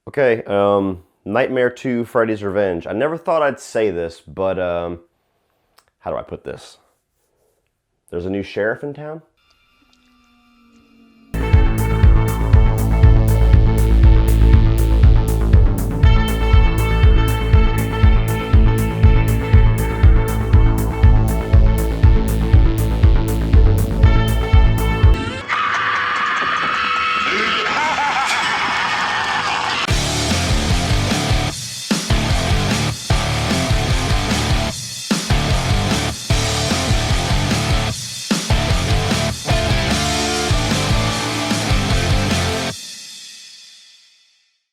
Okay, Nightmare 2, Freddy's Revenge. I never thought I'd say this, but how do I put this? There's a new sheriff in town?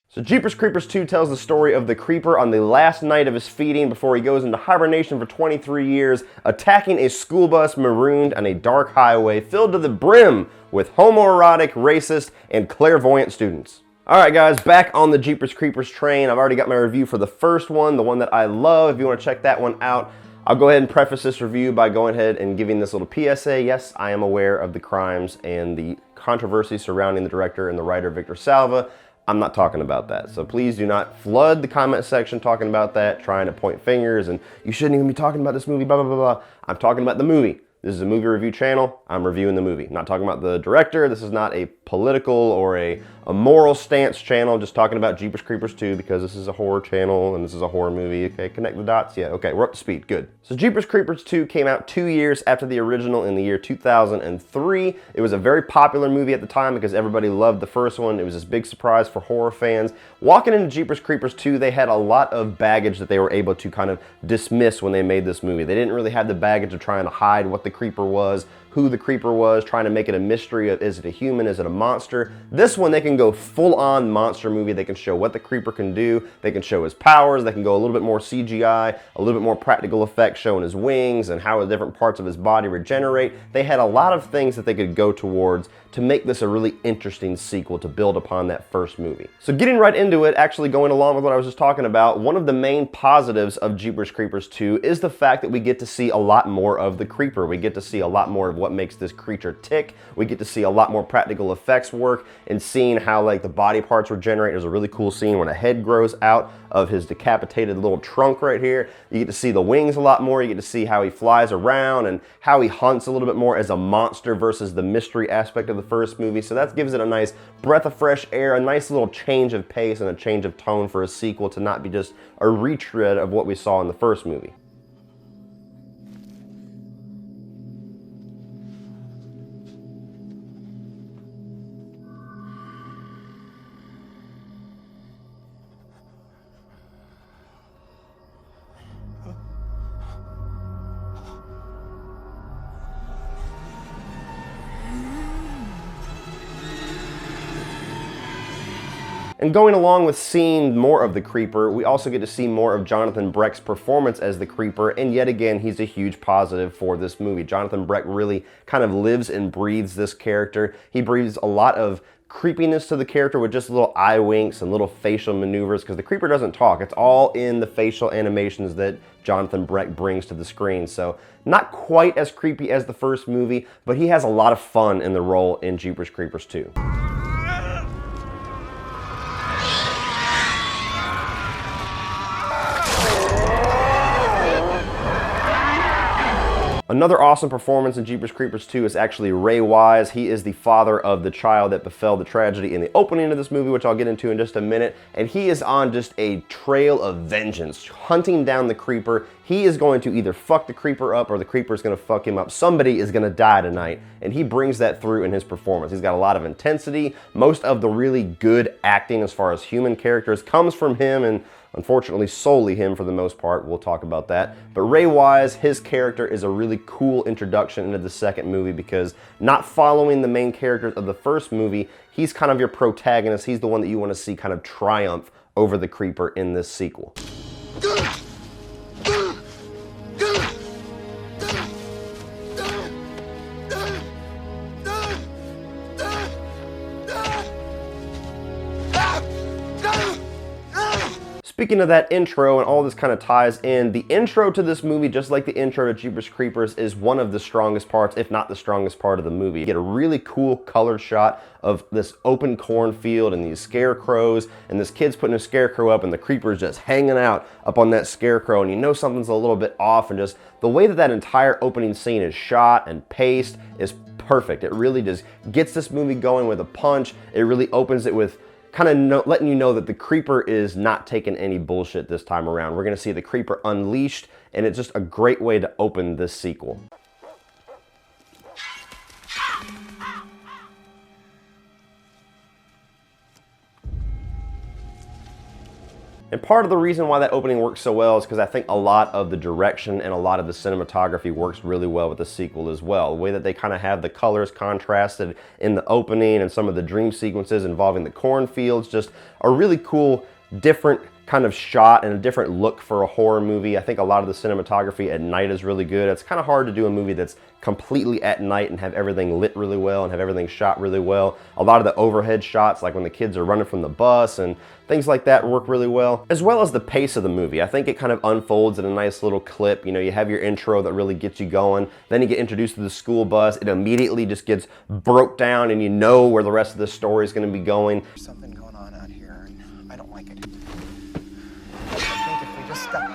So Jeepers Creepers 2 tells the story of the Creeper on the last night of his feeding before he goes into hibernation for 23 years, attacking a school bus marooned on a dark highway filled to the brim with homoerotic, racist, and clairvoyant students. Alright guys, back on the Jeepers Creepers train. I've already got my review for the first one, the one that I love. If you want to check that one out, I'll go ahead and preface this review by going ahead and giving this little PSA. Yes, I am aware of the crimes and the controversy surrounding the director and the writer Victor Salva. I'm not talking about that. So please do not flood the comment section talking about that, trying to point fingers, and you shouldn't even be talking about this movie, blah, blah, blah, blah. I'm talking about the movie. This is a movie review channel. I'm reviewing the movie. I'm not talking about the director. This is not a political or a moral stance channel. I'm just talking about Jeepers Creepers 2 because this is a horror channel and this is a horror movie. Okay, connect the dots? Yeah, okay, we're up to speed, good. So Jeepers Creepers 2 came out 2 years after the original in the year 2003. It was a very popular movie at the time because everybody loved the first one. It was this big surprise for horror fans. Walking into Jeepers Creepers 2, they had a lot of baggage that they were able to kind of dismiss when they made this movie. They didn't really have the baggage of trying to hide what the Creeper was, who the Creeper was, trying to make it a mystery of is it a human, is it a monster. This one they can go full-on monster movie. They can show what the Creeper can do, they can show his powers, they can go a little bit more CGI, a little bit more practical effects showing his wings and how the different parts of his body regenerate. They had a lot of things that they could go towards to make this a really interesting sequel to build upon that first movie. So getting right into it, actually going along with what I was just talking about, one of the main positives of Jeepers Creepers 2 is the fact that we get to see a lot more of the Creeper. We get to see a lot more of what makes this creature tick. We get to see a lot more practical effects work and seeing how like the body parts regenerate. There's a really cool scene when a head grows out of his decapitated little trunk right here. You get to see the wings a lot more. You get to see how he flies around and how he hunts a little bit more as a monster versus the mystery aspect of the first movie. So that gives it a nice breath of fresh air, a nice little change of pace and a change of tone for a sequel to not be just a retread of what we saw in the first movie. And going along with seeing more of the Creeper, we also get to see more of Jonathan Brecht's performance as the Creeper, and yet again, he's a huge positive for this movie. Jonathan Brecht really kind of lives and breathes this character. He breathes a lot of creepiness to the character with just little eye winks and little facial maneuvers, because the Creeper doesn't talk. It's all in the facial animations that Jonathan Brecht brings to the screen. So not quite as creepy as the first movie, but he has a lot of fun in the role in Jeepers Creepers 2. Another awesome performance in Jeepers Creepers 2 is actually Ray Wise. He is the father of the child that befell the tragedy in the opening of this movie, which I'll get into in just a minute. And he is on just a trail of vengeance, hunting down the Creeper. He is going to either fuck the Creeper up or the Creeper is going to fuck him up. Somebody is going to die tonight, and he brings that through in his performance. He's got a lot of intensity. Most of the really good acting as far as human characters comes from him, and unfortunately solely him for the most part. We'll talk about that. But Ray Wise, his character is a really cool introduction into the second movie because not following the main characters of the first movie, he's kind of your protagonist. He's the one that you want to see kind of triumph over the Creeper in this sequel. Speaking of that intro, and all this kind of ties in, the intro to this movie, just like the intro to Jeepers Creepers, is one of the strongest parts, if not the strongest part of the movie. You get a really cool colored shot of this open cornfield and these scarecrows, and this kid's putting a scarecrow up and the creeper's just hanging out up on that scarecrow, and you know something's a little bit off, and just the way that that entire opening scene is shot and paced is perfect. It really just gets this movie going with a punch. It really opens it with kind of letting you know that the creeper is not taking any bullshit this time around. We're going to see the creeper unleashed, and it's just a great way to open this sequel. And part of the reason why that opening works so well is because I think a lot of the direction and a lot of the cinematography works really well with the sequel as well. The way that they kind of have the colors contrasted in the opening and some of the dream sequences involving the cornfields, just a really cool, different kind of shot and a different look for a horror movie. I think a lot of the cinematography at night is really good. It's kind of hard to do a movie that's completely at night and have everything lit really well and have everything shot really well. A lot of the overhead shots, like when the kids are running from the bus and things like that, work really well, as well as the pace of the movie. I think it kind of unfolds in a nice little clip. You know, you have your intro that really gets you going, then you get introduced to the school bus, it immediately just gets broke down and you know where the rest of the story is going to be going. There's something going on out here and I don't like it. I think if we just stop.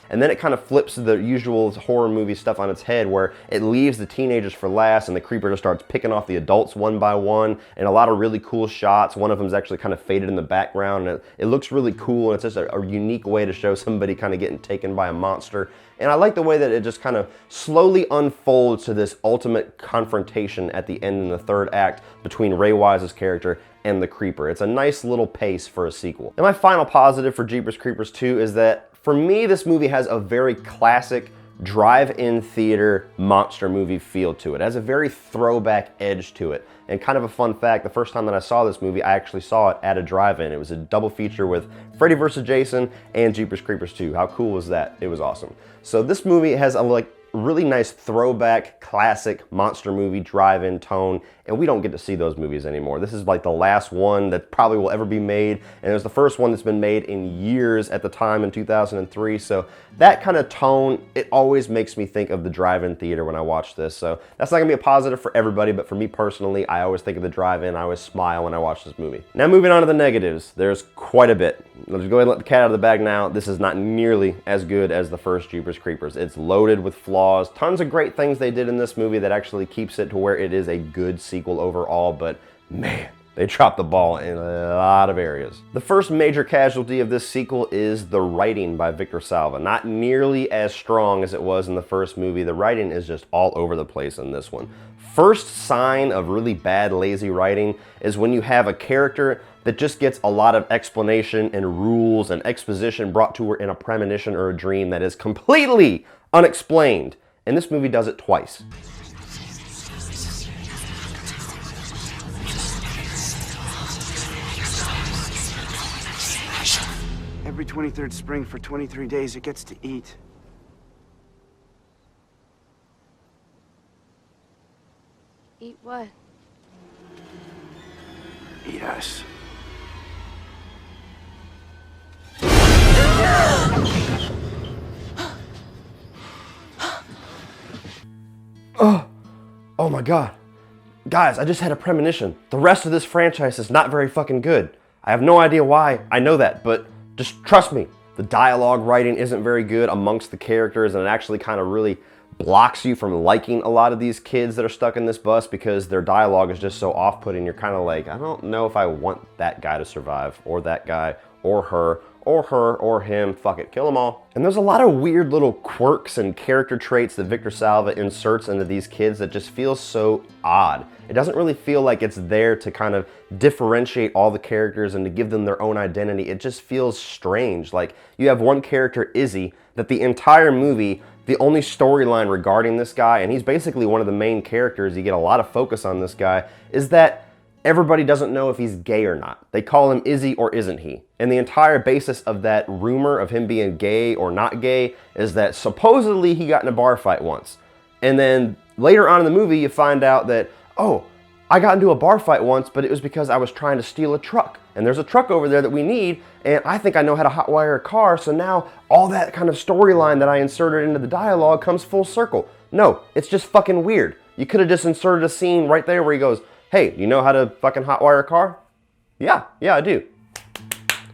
And then it kind of flips the usual horror movie stuff on its head, where it leaves the teenagers for last and the creeper just starts picking off the adults one by one, and a lot of really cool shots. One of them is actually kind of faded in the background, and it looks really cool, and it's just a unique way to show somebody kind of getting taken by a monster. And I like the way that it just kind of slowly unfolds to this ultimate confrontation at the end in the third act between Ray Wise's character and the creeper. It's a nice little pace for a sequel. And my final positive for Jeepers Creepers 2 is that for me, this movie has a very classic drive-in theater monster movie feel to it. It has a very throwback edge to it. And kind of a fun fact, the first time that I saw this movie, I actually saw it at a drive-in. It was a double feature with Freddy vs. Jason and Jeepers Creepers 2. How cool was that? It was awesome. So this movie has a really nice throwback classic monster movie drive-in tone, and we don't get to see those movies anymore. This is like the last one that probably will ever be made, and it was the first one that's been made in years at the time in 2003, so that kind of tone, it always makes me think of the drive-in theater when I watch this. So that's not gonna be a positive for everybody, but for me personally, I always think of the drive-in. I always smile when I watch this movie. Now moving on to the negatives, there's quite a bit. Let's go ahead and let the cat out of the bag now. This is not nearly as good as the first Jeepers Creepers. It's loaded with flaws, tons of great things they did in this movie that actually keeps it to where it is a good sequel overall, but man, they dropped the ball in a lot of areas. The first major casualty of this sequel is the writing by Victor Salva. Not nearly as strong as it was in the first movie. The writing is just all over the place in this one. First sign of really bad, lazy writing is when you have a character that just gets a lot of explanation and rules and exposition brought to her in a premonition or a dream that is completely unexplained. And this movie does it twice. Every 23rd spring for 23 days it gets to eat. Eat what? Eat us. Oh my god. Guys, I just had a premonition. The rest of this franchise is not very fucking good. I have no idea why, I know that, but just trust me. The dialogue writing isn't very good amongst the characters, and it actually kind of really blocks you from liking a lot of these kids that are stuck in this bus because their dialogue is just so off-putting. You're kind of like, I don't know if I want that guy to survive, or that guy, or her, or him. Fuck it, kill them all. And there's a lot of weird little quirks and character traits that Victor Salva inserts into these kids that just feels so odd. It doesn't really feel like it's there to kind of differentiate all the characters and to give them their own identity. It just feels strange. Like, you have one character, Izzy, that the entire movie, the only storyline regarding this guy, and he's basically one of the main characters, you get a lot of focus on this guy, is that everybody doesn't know if he's gay or not. They call him Izzy or isn't he. And the entire basis of that rumor of him being gay or not gay is that supposedly he got in a bar fight once. And then later on in the movie, you find out that, oh, I got into a bar fight once, but it was because I was trying to steal a truck. And there's a truck over there that we need, and I think I know how to hotwire a car, so now all that kind of storyline that I inserted into the dialogue comes full circle. No, it's just fucking weird. You could have just inserted a scene right there where he goes, hey, you know how to fucking hotwire a car? Yeah, I do.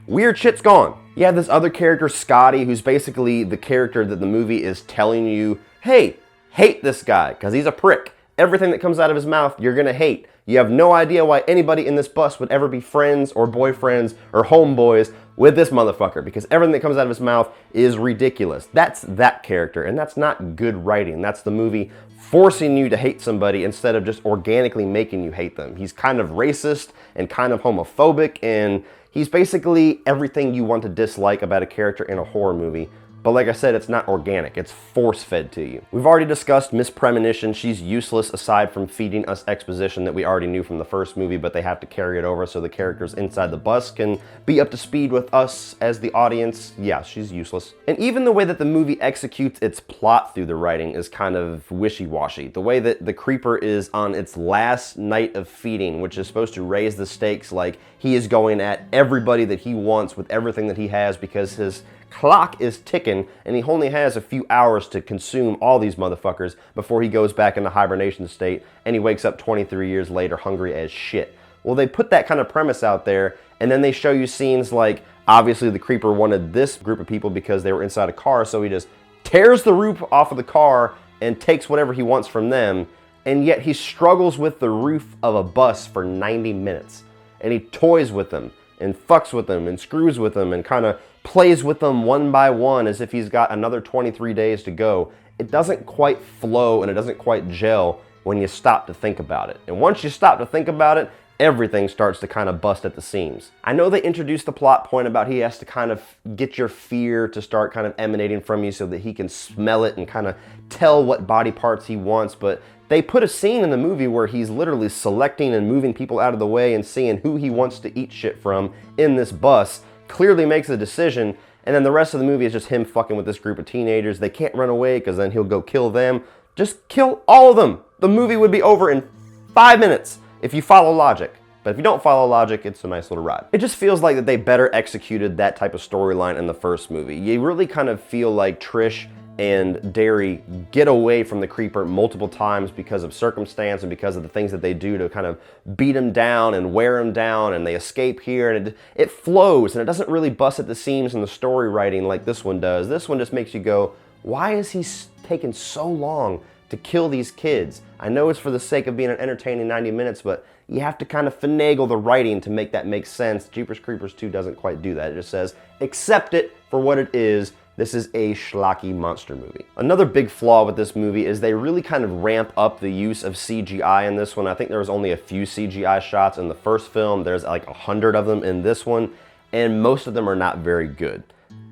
Weird shit's gone. You have this other character, Scotty, who's basically the character that the movie is telling you, hey, hate this guy, because he's a prick. Everything that comes out of his mouth, you're gonna hate. You have no idea why anybody in this bus would ever be friends or boyfriends or homeboys with this motherfucker, because everything that comes out of his mouth is ridiculous. That's that character, and that's not good writing. That's the movie forcing you to hate somebody instead of just organically making you hate them. He's kind of racist and kind of homophobic, and he's basically everything you want to dislike about a character in a horror movie. But like I said, it's not organic, it's force-fed to you. We've already discussed Miss Premonition. She's useless aside from feeding us exposition that we already knew from the first movie, but they have to carry it over so the characters inside the bus can be up to speed with us as the audience. Yeah, she's useless. And even the way that the movie executes its plot through the writing is kind of wishy-washy. The way that the creeper is on its last night of feeding, which is supposed to raise the stakes, like he is going at everybody that he wants with everything that he has because his clock is ticking and he only has a few hours to consume all these motherfuckers before he goes back into hibernation state and he wakes up 23 years later hungry as shit. Well, they put that kind of premise out there, and then they show you scenes like, obviously the creeper wanted this group of people because they were inside a car, so he just tears the roof off of the car and takes whatever he wants from them, and yet he struggles with the roof of a bus for 90 minutes. And he toys with them and fucks with them and screws with them and kind of plays with them one by one as if he's got another 23 days to go. It doesn't quite flow and it doesn't quite gel when you stop to think about it. And once you stop to think about it, everything starts to kind of bust at the seams. I know they introduced the plot point about he has to kind of get your fear to start kind of emanating from you so that he can smell it and kind of tell what body parts he wants, but they put a scene in the movie where he's literally selecting and moving people out of the way and seeing who he wants to eat shit from in this bus, clearly makes a decision, and then the rest of the movie is just him fucking with this group of teenagers. They can't run away because then he'll go kill them. Just kill all of them. The movie would be over in 5 minutes if you follow logic. But if you don't follow logic, it's a nice little ride. It just feels like that they better executed that type of storyline in the first movie. You really kind of feel like Trish and Derry get away from the creeper multiple times because of circumstance and because of the things that they do to kind of beat him down and wear him down, and they escape here, and it flows and it doesn't really bust at the seams in the story writing like this one does. This one just makes you go, why is he taking so long to kill these kids? I know it's for the sake of being an entertaining 90 minutes, but you have to kind of finagle the writing to make that make sense. Jeepers Creepers 2 doesn't quite do that. It just says, accept it for what it is. This is a schlocky monster movie. Another big flaw with this movie is they really kind of ramp up the use of CGI in this one. I think there was only a few CGI shots in the first film. There's like 100 of them in this one, and most of them are not very good.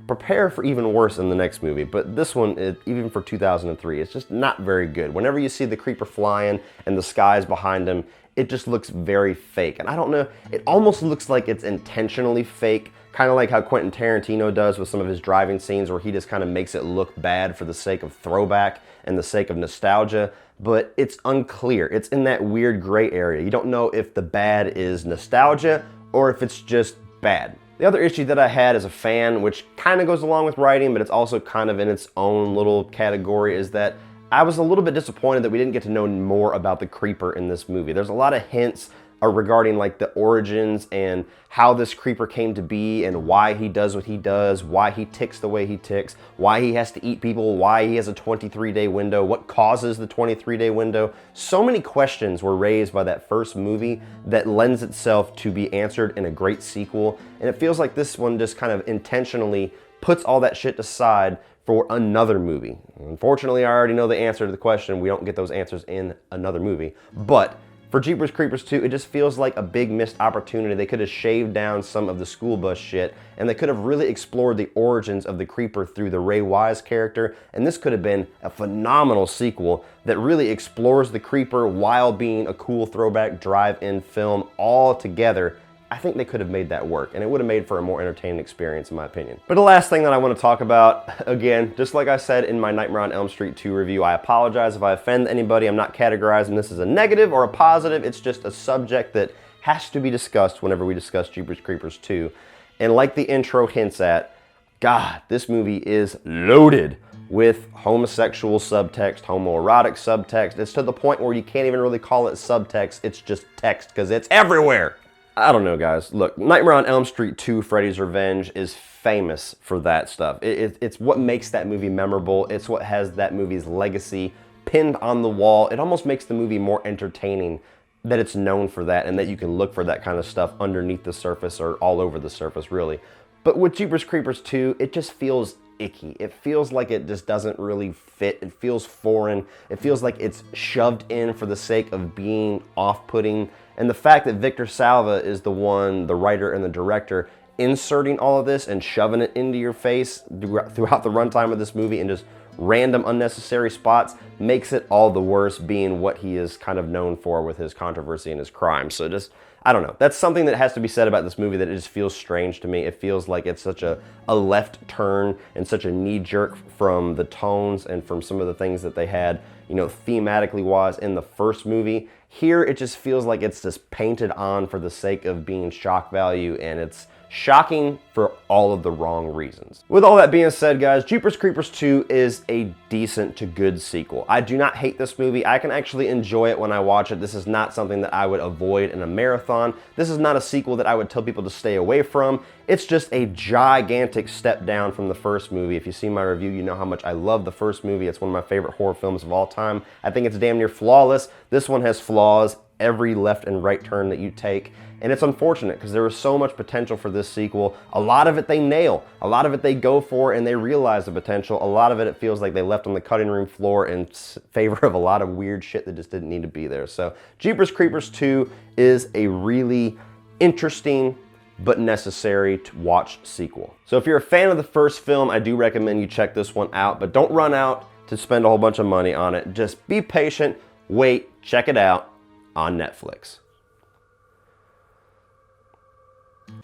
Prepare for even worse in the next movie, but this one, even for 2003, it's just not very good. Whenever you see the creeper flying and the skies behind him, it just looks very fake. And I don't know, it almost looks like it's intentionally fake, kind of like how Quentin Tarantino does with some of his driving scenes where he just kind of makes it look bad for the sake of throwback and the sake of nostalgia, but it's unclear. It's in that weird gray area. You don't know if the bad is nostalgia or if it's just bad. The other issue that I had as a fan, which kind of goes along with writing, but it's also kind of in its own little category, is that I was a little bit disappointed that we didn't get to know more about the creeper in this movie. There's a lot of hints regarding like the origins and how this creeper came to be and why he does what he does, why he ticks the way he ticks, why he has to eat people, why he has a 23-day window, what causes the 23-day window. So many questions were raised by that first movie that lends itself to be answered in a great sequel, and it feels like this one just kind of intentionally puts all that shit aside for another movie. Unfortunately, I already know the answer to the question. We don't get those answers in another movie, but for Jeepers Creepers 2, it just feels like a big missed opportunity. They could have shaved down some of the school bus shit, and they could have really explored the origins of the creeper through the Ray Wise character, and this could have been a phenomenal sequel that really explores the creeper while being a cool throwback drive-in film all together I think they could have made that work, and it would have made for a more entertaining experience in my opinion. But the last thing that I want to talk about, again, just like I said in my Nightmare on Elm Street 2 review, I apologize if I offend anybody. I'm not categorizing this as a negative or a positive. It's just a subject that has to be discussed whenever we discuss Jeepers Creepers 2. And like the intro hints at, God, this movie is loaded with homosexual subtext, homoerotic subtext. It's to the point where you can't even really call it subtext, it's just text because it's everywhere. I don't know, guys. Look, Nightmare on Elm Street 2, Freddy's Revenge is famous for that stuff. It's what makes that movie memorable. It's what has that movie's legacy pinned on the wall. It almost makes the movie more entertaining that it's known for that and that you can look for that kind of stuff underneath the surface or all over the surface, really. But with Jeepers Creepers 2, it just feels icky. It feels like it just doesn't really fit. It feels foreign. It feels like it's shoved in for the sake of being off-putting. And the fact that Victor Salva is the one, the writer and the director, inserting all of this and shoving it into your face throughout the runtime of this movie in just random unnecessary spots makes it all the worse, being what he is kind of known for with his controversy and his crimes. So just, I don't know. That's something that has to be said about this movie, that it just feels strange to me. It feels like it's such a left turn and such a knee jerk from the tones and from some of the things that they had, you know, thematically wise in the first movie. Here, it just feels like it's just painted on for the sake of being shock value, and it's shocking for all of the wrong reasons. With all that being said, guys, Jeepers Creepers 2 is a decent to good sequel. I do not hate this movie. I can actually enjoy it when I watch it. This is not something that I would avoid in a marathon. This is not a sequel that I would tell people to stay away from. It's just a gigantic step down from the first movie. If you see my review, you know how much I love the first movie. It's one of my favorite horror films of all time. I think it's damn near flawless. This one has flaws every left and right turn that you take. And it's unfortunate because there was so much potential for this sequel. A lot of it they nail. A lot of it they go for and they realize the potential. A lot of it feels like they left on the cutting room floor in favor of a lot of weird shit that just didn't need to be there. So Jeepers Creepers 2 is a really interesting but necessary to watch sequel. So if you're a fan of the first film, I do recommend you check this one out, but don't run out to spend a whole bunch of money on it. Just be patient, wait, check it out on Netflix.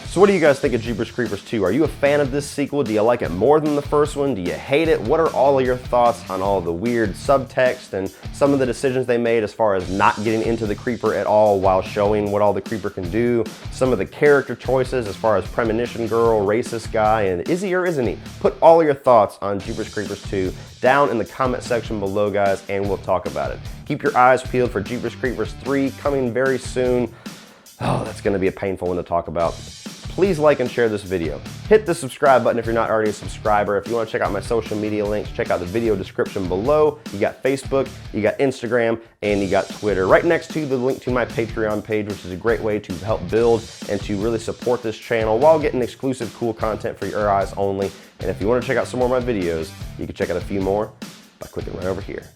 So what do you guys think of Jeepers Creepers 2? Are you a fan of this sequel? Do you like it more than the first one? Do you hate it? What are all of your thoughts on all the weird subtext and some of the decisions they made as far as not getting into the creeper at all while showing what all the creeper can do? Some of the character choices as far as Premonition Girl, Racist Guy, and is he or isn't he? Put all of your thoughts on Jeepers Creepers 2 down in the comment section below, guys, and we'll talk about it. Keep your eyes peeled for Jeepers Creepers 3 coming very soon. Oh, that's going to be a painful one to talk about. Please like and share this video. Hit the subscribe button if you're not already a subscriber. If you want to check out my social media links, check out the video description below. You got Facebook, you got Instagram, and you got Twitter. Right next to the link to my Patreon page, which is a great way to help build and to really support this channel while getting exclusive cool content for your eyes only. And if you want to check out some more of my videos, you can check out a few more by clicking right over here.